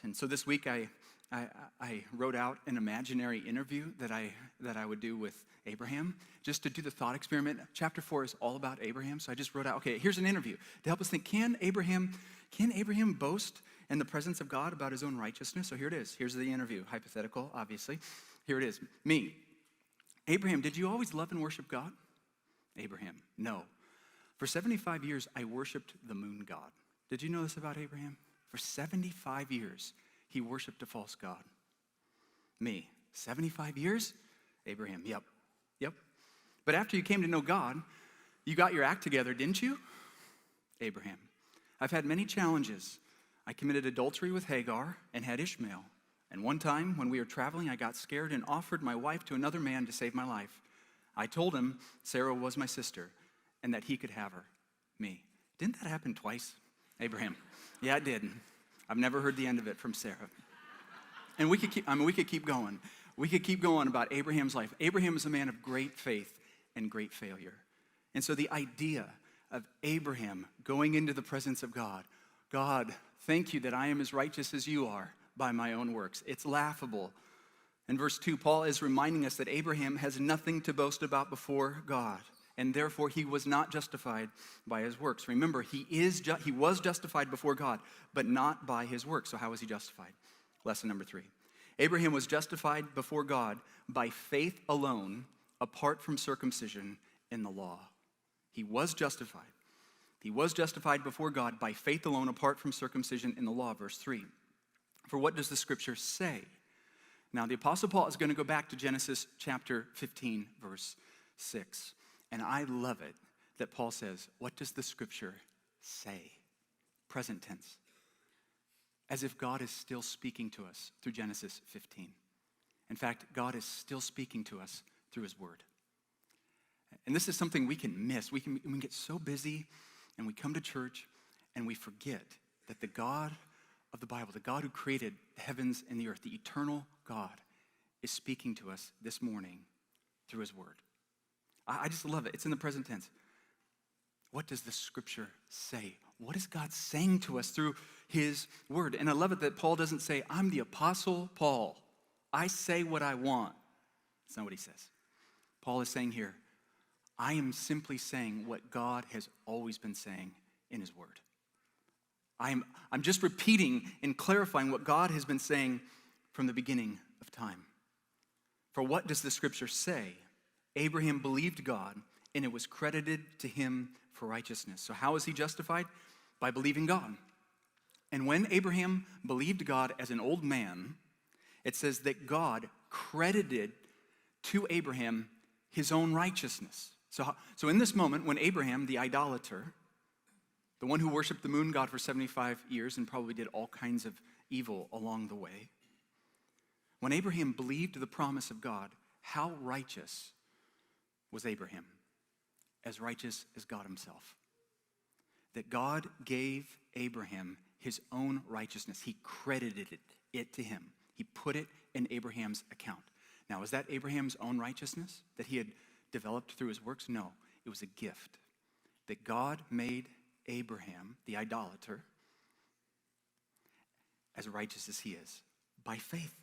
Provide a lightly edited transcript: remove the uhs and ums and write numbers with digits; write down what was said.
And so this week I wrote out an imaginary interview that I would do with Abraham, just to do the thought experiment. Chapter 4 is all about Abraham, so I just wrote out, okay, here's an interview to help us think, can Abraham boast in the presence of God about his own righteousness? So here it is. Here's the interview, hypothetical, obviously. Here it is. Me, Abraham, did you always love and worship God? Abraham, no. For 75 years, I worshiped the moon god. Did you know this about Abraham? For 75 years, he worshiped a false god. Me, 75 years? Abraham, yep. But after you came to know God, you got your act together, didn't you? Abraham, I've had many challenges. I committed adultery with Hagar and had Ishmael. And one time when we were traveling, I got scared and offered my wife to another man to save my life. I told him Sarah was my sister and that he could have her. Me, didn't that happen twice? Abraham, yeah, it did. I've never heard the end of it from Sarah. And we could keep going. We could keep going about Abraham's life. Abraham is a man of great faith and great failure. And so the idea of Abraham going into the presence of God, God, thank you that I am as righteous as you are by my own works. It's laughable. In verse 2, Paul is reminding us that Abraham has nothing to boast about before God, and therefore he was not justified by his works. Remember, he was justified before God, but not by his works. So how was he justified? Lesson number 3. Abraham was justified before God by faith alone, apart from circumcision in the law. He was justified. He was justified before God by faith alone, apart from circumcision in the law. Verse 3. For what does the scripture say? Now, the Apostle Paul is going to go back to Genesis chapter 15, verse 6. And I love it that Paul says, what does the scripture say? Present tense. As if God is still speaking to us through Genesis 15. In fact, God is still speaking to us through his word. And this is something we can miss. We can get so busy and we come to church and we forget that the God of the Bible, the God who created the heavens and the earth, the eternal God, is speaking to us this morning through his word. I just love it. It's in the present tense. What does the scripture say? What is God saying to us through his word? And I love it that Paul doesn't say, I'm the Apostle Paul. I say what I want. That's not what he says. Paul is saying here, I am simply saying what God has always been saying in his word. I'm just repeating and clarifying what God has been saying from the beginning of time. For what does the scripture say? Abraham believed God, and it was credited to him for righteousness. So how is he justified? By believing God. And when Abraham believed God as an old man, it says that God credited to Abraham his own righteousness. So in this moment, when Abraham, the idolater, the one who worshiped the moon god for 75 years and probably did all kinds of evil along the way, when Abraham believed the promise of God, how righteous was Abraham? As righteous as God himself. That God gave Abraham his own righteousness. He credited it to him. He put it in Abraham's account. Now, is that Abraham's own righteousness that he had developed through his works? No, it was a gift. That God made Abraham, the idolater, as righteous as he is, by faith.